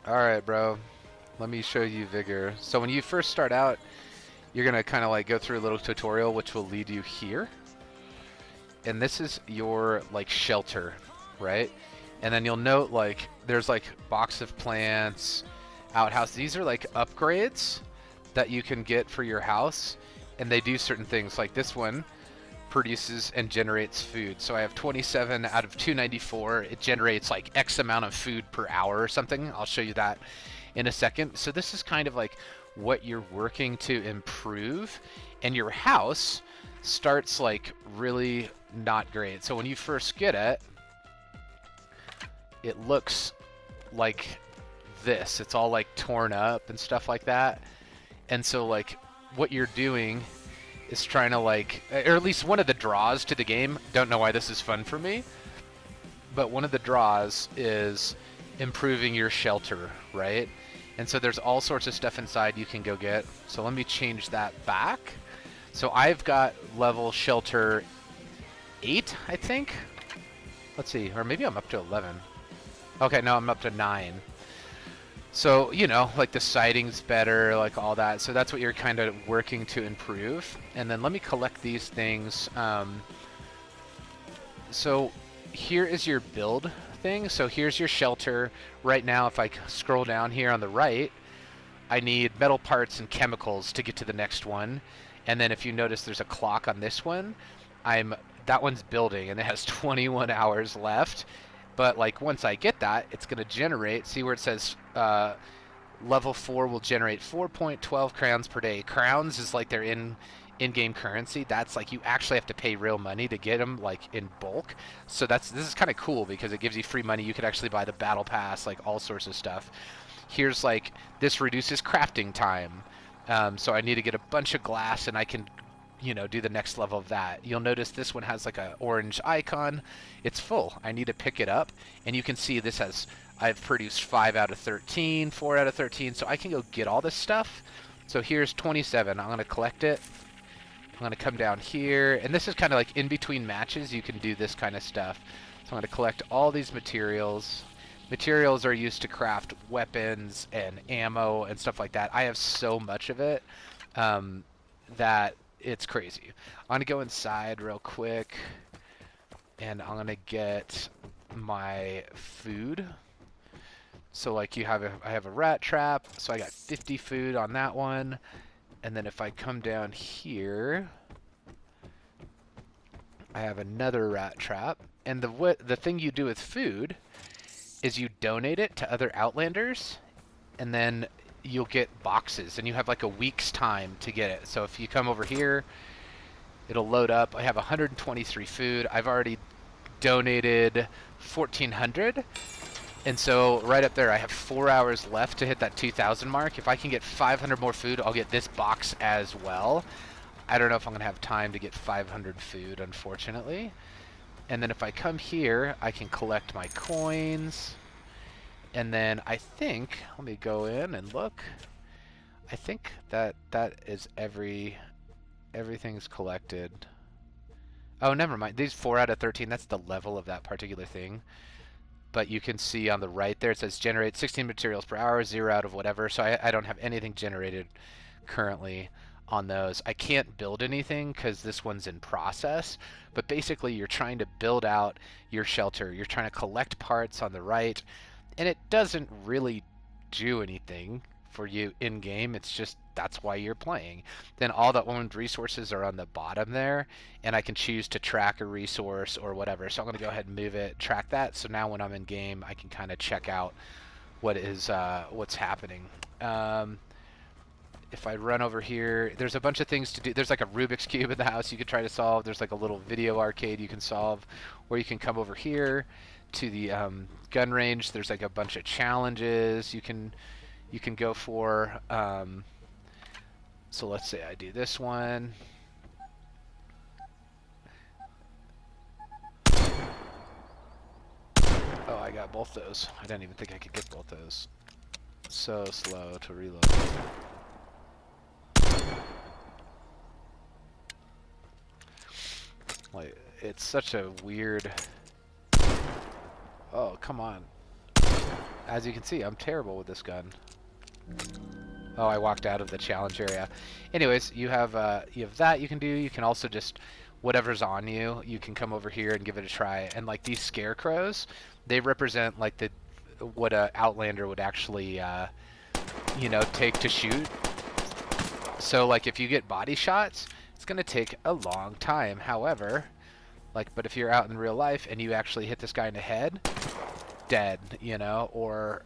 Alright, bro. Let me show you Vigor. So when you first start out, you're gonna kind of like go through a little tutorial which will lead you here. And this is your like shelter, right? And then you'll note like there's like box of plants, outhouse. These are like upgrades that you can get for your house, and they do certain things. Like this one produces and generates food. So I have 27 out of 294. It generates like X amount of food per hour or something. I'll show you that in a second. So this is kind of like what you're working to improve, and your house starts like really not great. So when you first get it, it looks like this. It's all like torn up and stuff like that. And so like what you're doing is trying to like, or at least one of the draws to the game, don't know why this is fun for me, but one of the draws is improving your shelter, right? And so there's all sorts of stuff inside you can go get. So let me change that back. So I've got level shelter 8, I think. Let's see, or maybe I'm up to 11. Okay, no, I'm up to 9. So, you know, like the siding's better, like all that. So that's what you're kind of working to improve. And then let me collect these things. So here is your build thing. So here's your shelter. Right now, if I scroll down here on the right, I need metal parts and chemicals to get to the next one. And then if you notice there's a clock on this one, that one's building and it has 21 hours left. But like once I get that, it's going to generate, see where it says level 4 will generate 4.12 crowns per day. Crowns is like their in-game currency. That's like you actually have to pay real money to get them like in bulk. So this is kind of cool because it gives you free money. You could actually buy the battle pass, like all sorts of stuff. Here's like, this reduces crafting time. So I need to get a bunch of glass and I can, you know, do the next level of that. You'll notice this one has like a orange icon. It's full. I need to pick it up, and you can see this has, I've produced 5 out of 13, 4 out of 13, so I can go get all this stuff. So here's 27. I'm going to collect it. I'm going to come down here, and this is kind of like in between matches you can do this kind of stuff. So I'm going to collect all these materials. Materials are used to craft weapons and ammo and stuff like that. I have so much of it that it's crazy. I'm gonna go inside real quick, and I'm gonna get my food. So like I have a rat trap, so I got 50 food on that one. And then if I come down here, I have another rat trap. And the thing you do with food is you donate it to other Outlanders, and then you'll get boxes, and you have like a week's time to get it. So if you come over here, it'll load up. I have 123 food. I've already donated 1,400. And so right up there, I have 4 hours left to hit that 2,000 mark. If I can get 500 more food, I'll get this box as well. I don't know if I'm going to have time to get 500 food, unfortunately. And then if I come here, I can collect my coins. And then I think, let me go in and look. I think that is everything's collected. Oh, never mind. These 4 out of 13, that's the level of that particular thing. But you can see on the right there, it says generate 16 materials per hour, 0 out of whatever. So I don't have anything generated currently on those. I can't build anything because this one's in process. But basically, you're trying to build out your shelter. You're trying to collect parts on the right. And it doesn't really do anything for you in game. It's just that's why you're playing. Then all the owned resources are on the bottom there, and I can choose to track a resource or whatever. So I'm going to go ahead and move it, track that. So now when I'm in game, I can kind of check out what's happening. If I run over here, there's a bunch of things to do. There's like a Rubik's Cube in the house you could try to solve. There's like a little video arcade you can solve, or you can come over here to the gun range. There's like a bunch of challenges you can go for. So let's say I do this one. Oh, I got both those. I didn't even think I could get both those. So slow to reload. Like, it's such a weird... Oh, come on. as you can see, I'm terrible with this gun. Oh, I walked out of the challenge area. Anyways, you have that you can do. You can also just, whatever's on you, you can come over here and give it a try. And like these scarecrows, they represent like what a Outlander would actually take to shoot. So like if you get body shots, it's gonna take a long time. However, but if you're out in real life and you actually hit this guy in the head, dead, or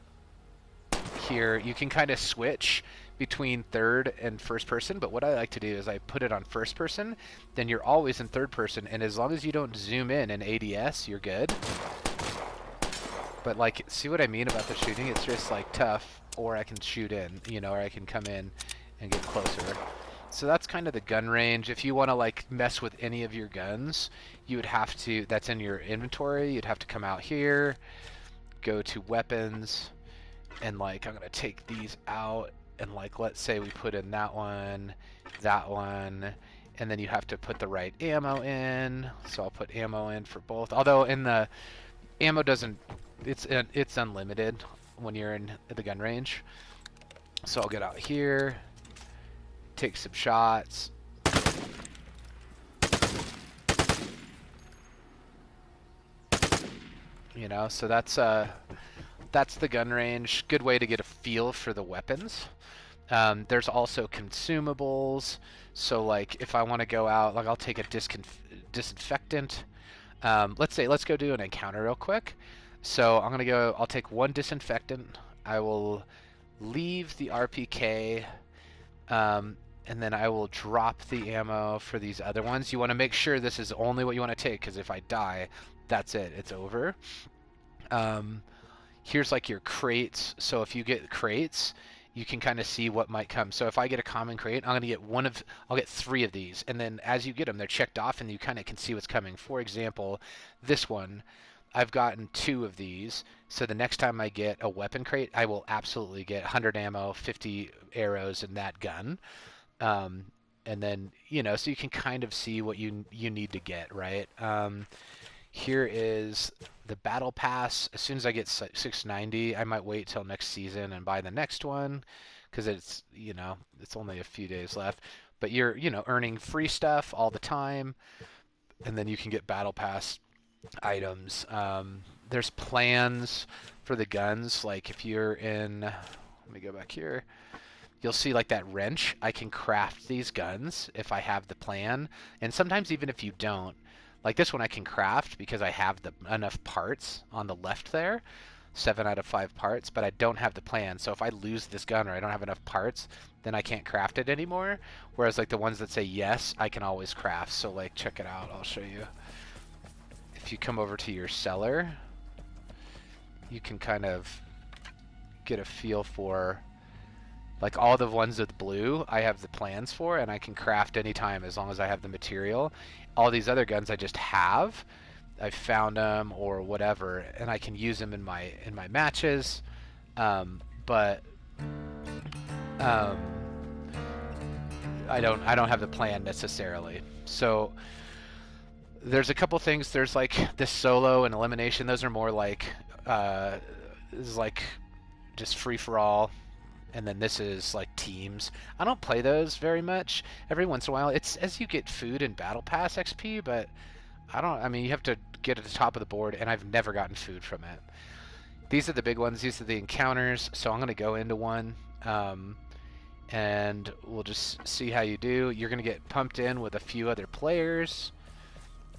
here you can kind of switch between third and first person, but what I like to do is I put it on first person, then you're always in third person, and as long as you don't zoom in ADS, you're good. But like, see what I mean about the shooting? It's just like tough, or I can shoot in, or I can come in and get closer. So that's kind of the gun range. If you want to like mess with any of your guns, you would have to, that's in your inventory, you'd have to come out here, go to weapons, and like I'm gonna take these out, and like let's say we put in that one, and then you have to put the right ammo in. So I'll put ammo in for both. Although in the ammo doesn't, it's unlimited when you're in the gun range. So I'll get out here, take some shots. So that's the gun range. Good way to get a feel for the weapons. There's also consumables. So like if I want to go out, like I'll take a disinfectant. Let's go do an encounter real quick. So I'll take one disinfectant. I will leave the RPK, and then I will drop the ammo for these other ones. You want to make sure this is only what you want to take, because if I die, that's it. It's over. Here's like your crates. So if you get crates, you can kind of see what might come. So if I get a common crate, I'll get 3 of these. And then as you get them, they're checked off and you kind of can see what's coming. For example, this one, I've gotten 2 of these. So the next time I get a weapon crate, I will absolutely get 100 ammo, 50 arrows in that gun. And then, so you can kind of see what you need to get, right? Here is the battle pass. As soon as I get 690, I might wait till next season and buy the next one, because it's only a few days left. But you're earning free stuff all the time, and then you can get battle pass items. There's plans for the guns. Like if you're in, let me go back here. You'll see like that wrench. I can craft these guns if I have the plan, and sometimes even if you don't. Like this one I can craft because I have enough parts on the left there, 7 out of 5 parts, but I don't have the plan. So if I lose this gun or I don't have enough parts, then I can't craft it anymore. Whereas like the ones that say yes, I can always craft. So like check it out, I'll show you. If you come over to your seller, you can kind of get a feel for like all the ones with blue I have the plans for, and I can craft anytime as long as I have the material. All these other guns I just have, I found them or whatever, and I can use them in my matches, but I don't have the plan necessarily. So there's a couple things. There's like this solo and elimination. Those are more like this is like just free for all. And then this is like teams. I don't play those very much. Every once in a while, it's as you get food and battle pass XP, but I mean, you have to get at the top of the board, and I've never gotten food from it. These are the big ones. These are the encounters. So I'm going to go into one, and we'll just see how you do. You're going to get pumped in with a few other players.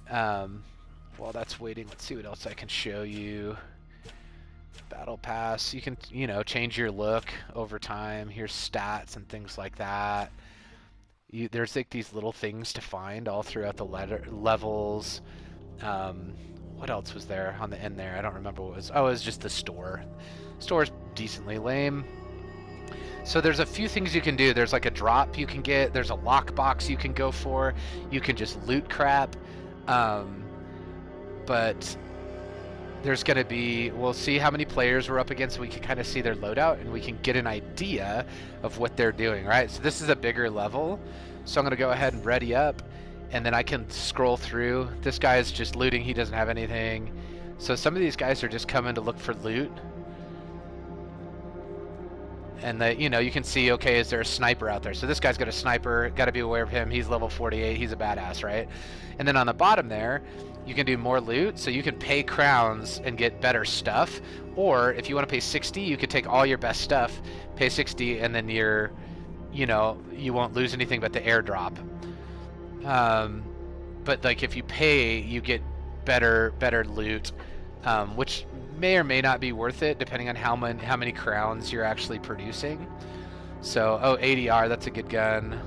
While that's waiting, let's see what else I can show you. Battle pass, you can change your look over time. Here's stats and things like that. There's like these little things to find all throughout the levels. What else was there on the end there? I don't remember what it was. Oh, it was just the store. Store's decently lame. So there's a few things you can do. There's like a drop you can get. There's a lockbox you can go for. You can just loot crap. But there's going to be, we'll see how many players we're up against. We can kind of see their loadout, and we can get an idea of what they're doing, right? So this is a bigger level. So I'm going to go ahead and ready up, and then I can scroll through. This guy is just looting. He doesn't have anything. So some of these guys are just coming to look for loot. And you can see, okay, is there a sniper out there? So this guy's got a sniper, got to be aware of him. He's level 48, he's a badass, right? And then on the bottom there, you can do more loot, so you can pay crowns and get better stuff. Or if you want to pay 60, you could take all your best stuff, pay 60, and then you won't lose anything but the airdrop. Um, but like if you pay, you get better loot, which may or may not be worth it depending on how many crowns you're actually producing. So, ADR, that's a good gun.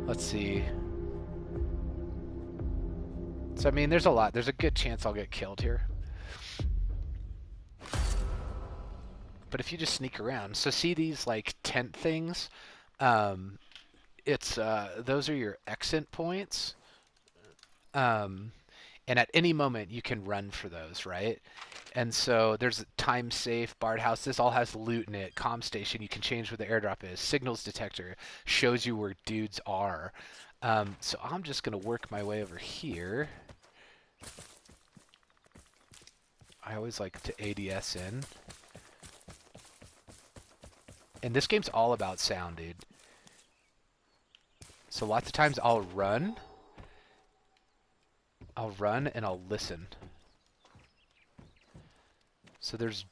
Let's see. So I mean, there's a lot. There's a good chance I'll get killed here. But if you just sneak around, so see these like tent things? Um, it's those are your exit points. Um, and at any moment you can run for those, right? And so there's a time safe, Bard House. This all has loot in it. Comm station, you can change where the airdrop is. Signals detector shows you where dudes are. So I'm just gonna work my way over here. I always like to ADS in. And this game's all about sound, dude. So lots of times I'll run and I'll listen. So there's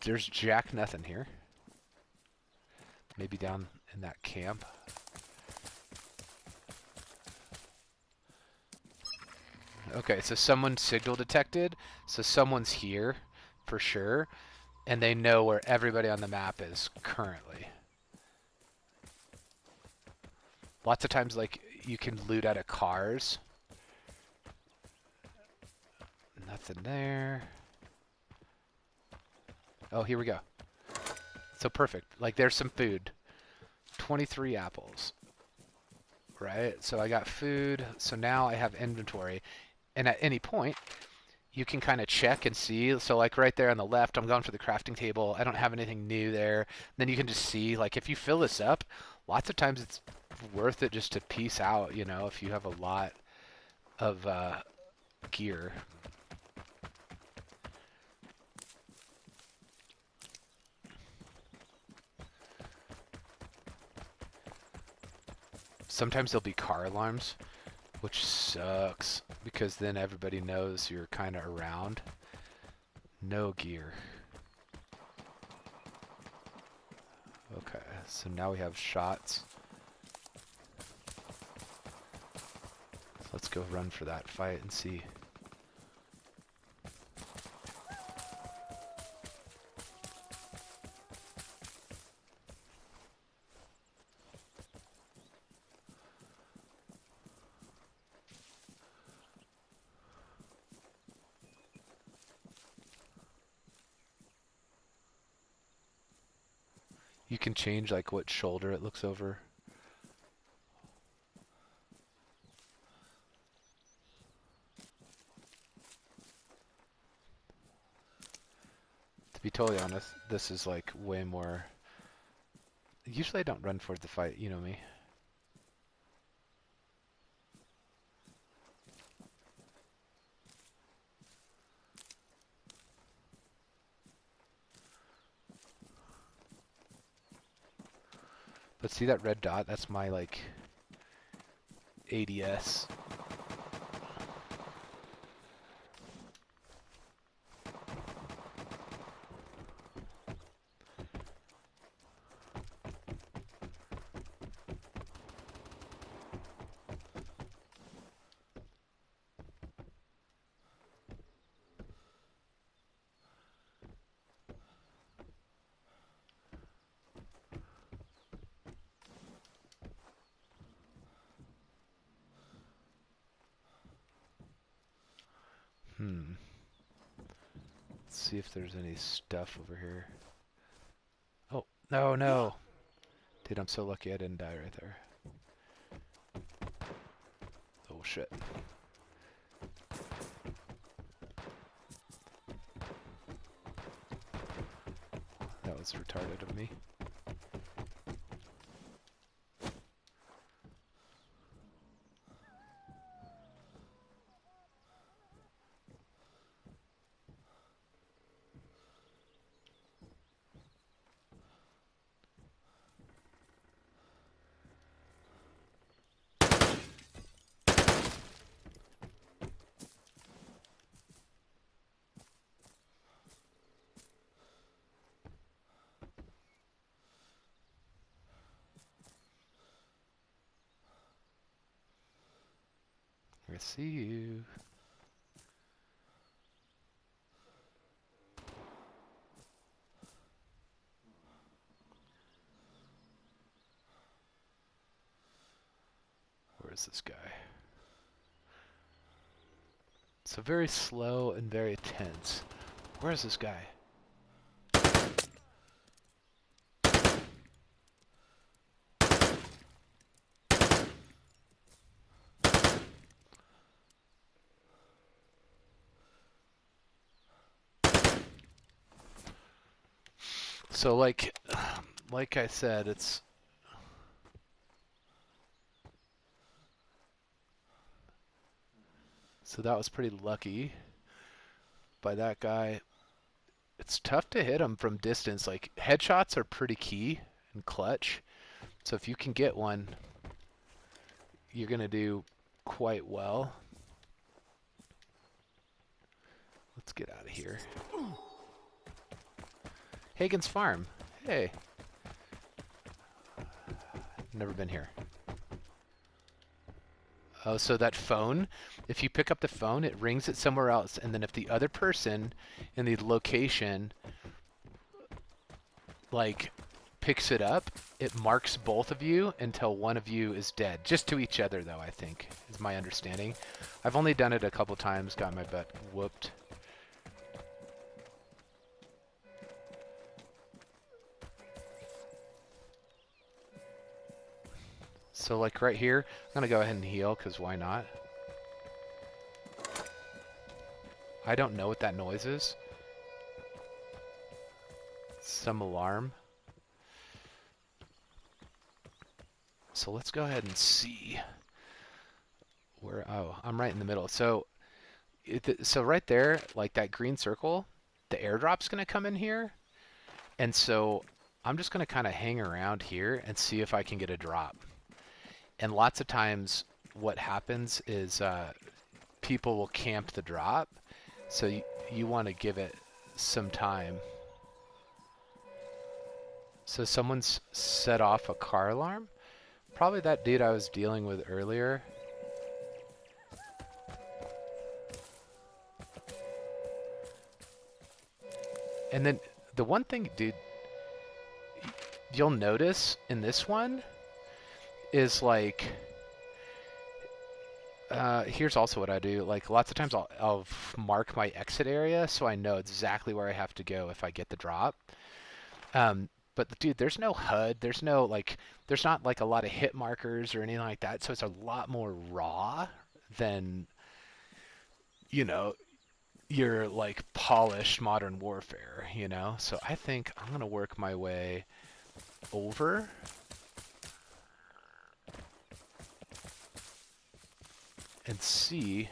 jack nothing here. Maybe down in that camp. Okay, so someone signal detected. So someone's here for sure. And they know where everybody on the map is currently. Lots of times, like, you can loot out of cars. Nothing there. Oh, here we go. So perfect. Like, there's some food. 23 apples. Right? So I got food. So now I have inventory. And at any point, you can kind of check and see. So like right there on the left, I'm going for the crafting table. I don't have anything new there. Then you can just see, like, if you fill this up, lots of times it's worth it just to piece out, if you have a lot of gear. Sometimes there'll be car alarms, which sucks because then everybody knows you're kind of around. No gear. Okay, so now we have shots. Let's go run for that fight and see. You can change like what shoulder it looks over. To be totally honest, this is like way more. Usually I don't run for the fight, you know me. But see that red dot? That's my like ADS. Let's see if there's any stuff over here. Oh, no. Dude, I'm so lucky I didn't die right there. Oh, shit. That was retarded of me. I see you. Where is this guy? So very slow and very tense. Where is this guy? So like I said, it's so that was pretty lucky by that guy. It's tough to hit him from distance. Like headshots are pretty key and clutch. So if you can get one, you're gonna do quite well. Let's get out of here. Hagen's Farm. Hey. Never been here. Oh, so that phone, if you pick up the phone, it rings it somewhere else, and then if the other person in the location, like, picks it up, it marks both of you until one of you is dead. Just to each other, though, I think, is my understanding. I've only done it a couple times, got my butt whooped. So, like, right here, I'm going to go ahead and heal, because why not? I don't know what that noise is. Some alarm. So let's go ahead and see where. Oh, I'm right in the middle. So, so right there, like that green circle, the airdrop's gonna come in here, and so I'm just gonna kind of hang around here and see if I can get a drop. And lots of times, what happens is people will camp the drop, so you want to give it some time. So someone's set off a car alarm. Probably that dude I was dealing with earlier. And then the one thing, dude, you'll notice in this one is like, here's also what I do. Like lots of times I'll mark my exit area so I know exactly where I have to go if I get the drop. But dude, there's no HUD. There's no like, there's not like a lot of hit markers or anything like that. So it's a lot more raw than, you know, your like polished Modern Warfare, you know? So I think I'm gonna work my way over. And see.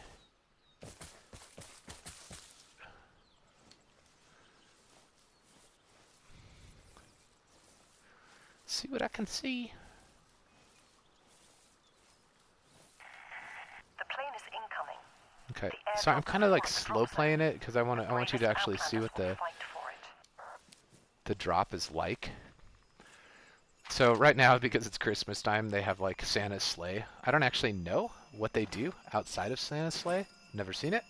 See what I can see. The plane is incoming. Okay, so I'm kind of like slow playing it because I want you to actually see what the drop is like. So right now, because it's Christmas time, they have like Santa's sleigh. I don't actually know what they do outside of Santa's sleigh. Never seen it.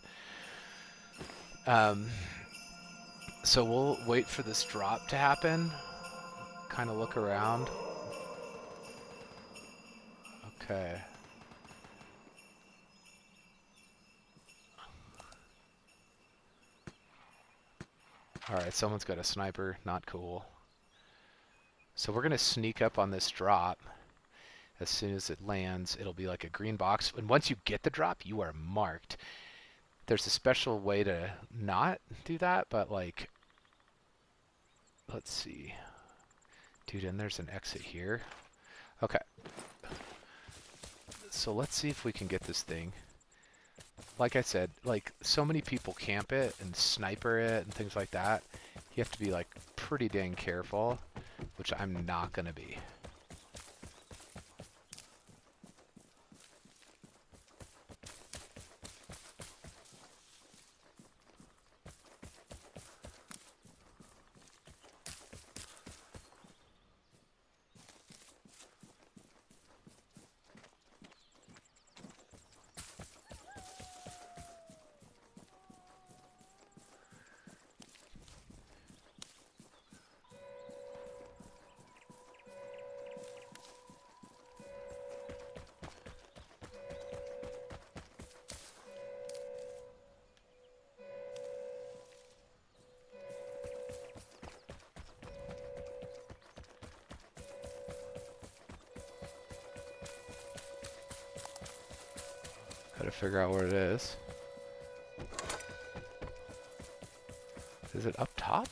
So we'll wait for this drop to happen. Kind of look around. Okay. Alright, someone's got a sniper. Not cool. So we're going to sneak up on this drop. As soon as it lands, it'll be like a green box. And once you get the drop, you are marked. There's a special way to not do that, but like, let's see. Dude, and there's an exit here. Okay. So let's see if we can get this thing. Like I said, like so many people camp it and sniper it and things like that. You have to be like pretty dang careful, which I'm not going to be. Gotta figure out where it is. Is it up top?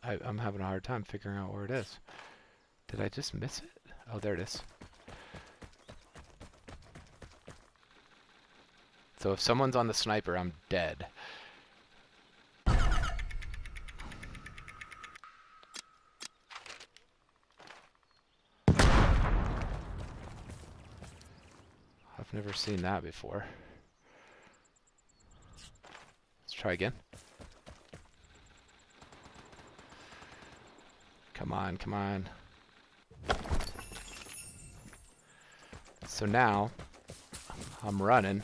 I'm having a hard time figuring out where it is. Did I just miss it? Oh, there it is. So if someone's on the sniper, I'm dead. I've never seen that before. Let's try again. Come on, come on. So now, I'm running.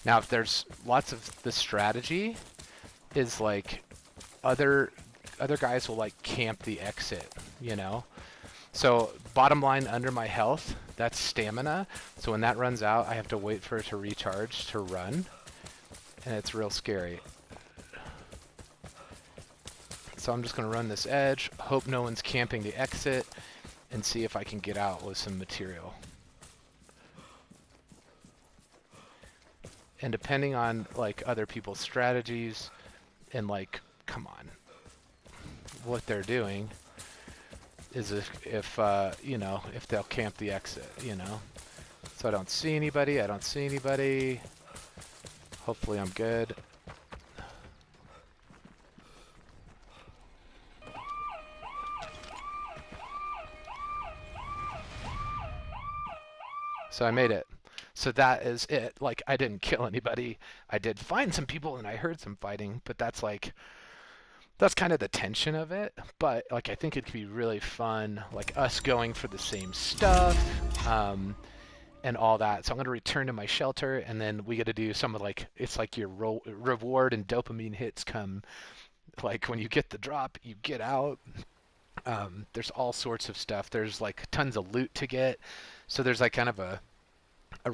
Now, if there's lots of the strategy is like other guys will like camp the exit, you know? So bottom line under my health, that's stamina. So when that runs out, I have to wait for it to recharge to run. And it's real scary. So I'm just going to run this edge, hope no one's camping the exit, and see if I can get out with some material. And depending on like other people's strategies and like, come on, what they're doing is if you know, if they'll camp the exit, you know. So I don't see anybody, I don't see anybody. Hopefully I'm good. So I made it. So that is it. Like, I didn't kill anybody. I did find some people and I heard some fighting, but that's like, that's kind of the tension of it. But like, I think it could be really fun, like us going for the same stuff, and all that. So I'm going to return to my shelter, and then we got to do some of like, it's like your reward and dopamine hits come, like when you get the drop, you get out. There's all sorts of stuff. There's like tons of loot to get. So there's like kind of a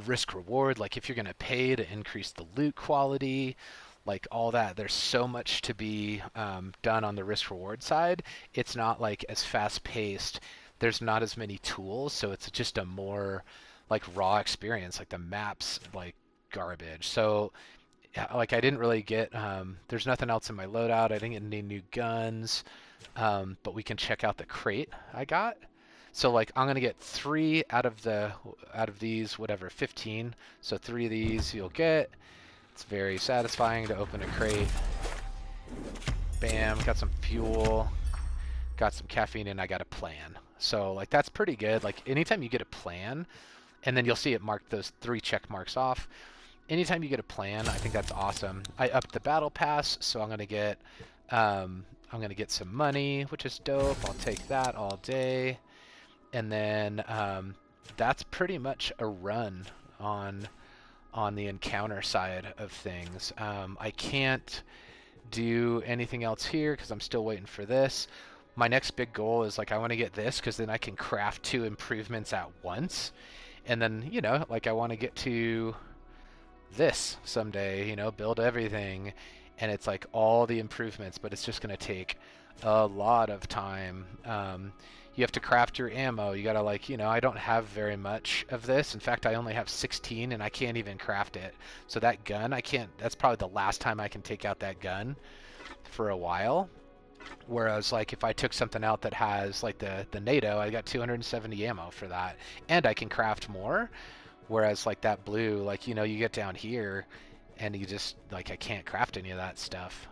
risk reward, like if you're going to pay to increase the loot quality, like all that. There's so much to be done on the risk reward side. It's not like as fast paced. There's not as many tools, so it's just a more like raw experience. Like the maps like garbage. So like I didn't really get there's nothing else in my loadout. I didn't get any new guns, but we can check out the crate I got. So like I'm gonna get 3 out of these, whatever, 15. So 3 of these you'll get. It's very satisfying to open a crate. Bam, got some fuel, got some caffeine, and I got a plan. So like that's pretty good. Like anytime you get a plan, and then you'll see it mark those 3 check marks off. Anytime you get a plan, I think that's awesome. I upped the battle pass, so I'm gonna get some money, which is dope. I'll take that all day. And then that's pretty much a run on the encounter side of things. I can't do anything else here because I'm still waiting for this. My next big goal is like I want to get this because then I can craft 2 improvements at once. And then, you know, like I want to get to this someday, you know, build everything. And it's like all the improvements, but it's just going to take a lot of time. You have to craft your ammo. You gotta like, you know, I don't have very much of this. In fact, I only have 16 and I can't even craft it. So that gun, I can't, that's probably the last time I can take out that gun for a while. Whereas like if I took something out that has like the NATO, I got 270 ammo for that. And I can craft more. Whereas like that blue, like, you know, you get down here and you just, like, I can't craft any of that stuff.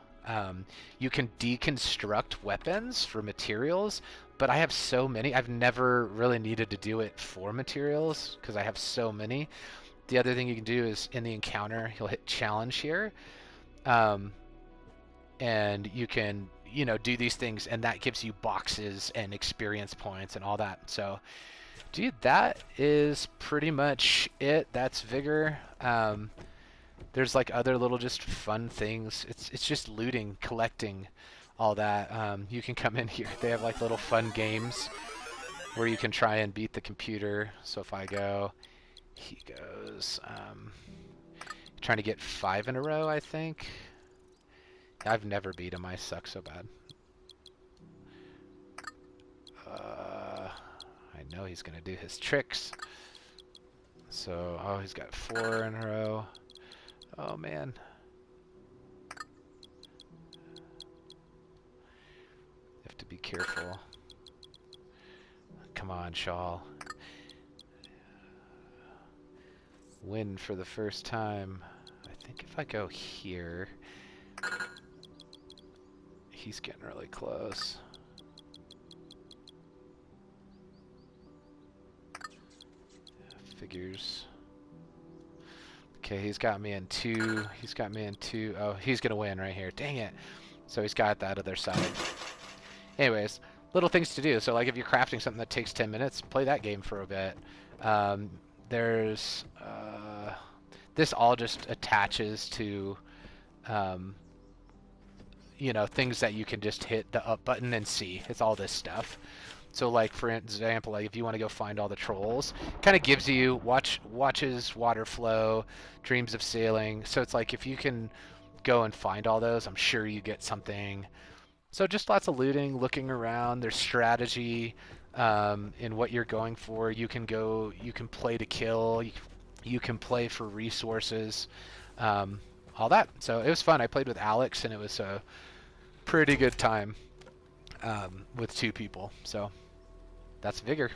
You can deconstruct weapons for materials, but I have so many. I've never really needed to do it for materials because I have so many. The other thing you can do is in the encounter, you'll hit challenge here, and you can, you know, do these things, and that gives you boxes and experience points and all that. So, dude, that is pretty much it. That's Vigor. There's like other little just fun things. It's just looting, collecting, all that. You can come in here. They have like little fun games where you can try and beat the computer. So if I go, he goes, trying to get 5 in a row, I think. I've never beat him. I suck so bad. I I know he's gonna do his tricks. So, oh, he's got 4 in a row. Oh man. Have to be careful. Come on, Shaw. Win for the first time. I think if I go here, he's getting really close. Figures. Okay, he's got me in 2. He's got me in 2. Oh, he's gonna win right here. Dang it. So he's got that other side. Anyways, little things to do. So like if you're crafting something that takes 10 minutes, play that game for a bit. There's this all just attaches to you know, things that you can just hit the up button and see. It's all this stuff. So like for example, like if you want to go find all the trolls, kind of gives you watches water flow, dreams of sailing. So it's like if you can go and find all those, I'm sure you get something. So just lots of looting, looking around. There's strategy in what you're going for. You can play to kill. You can play for resources, all that. So it was fun. I played with Alex, and it was a pretty good time with 2 people. So that's Vigor.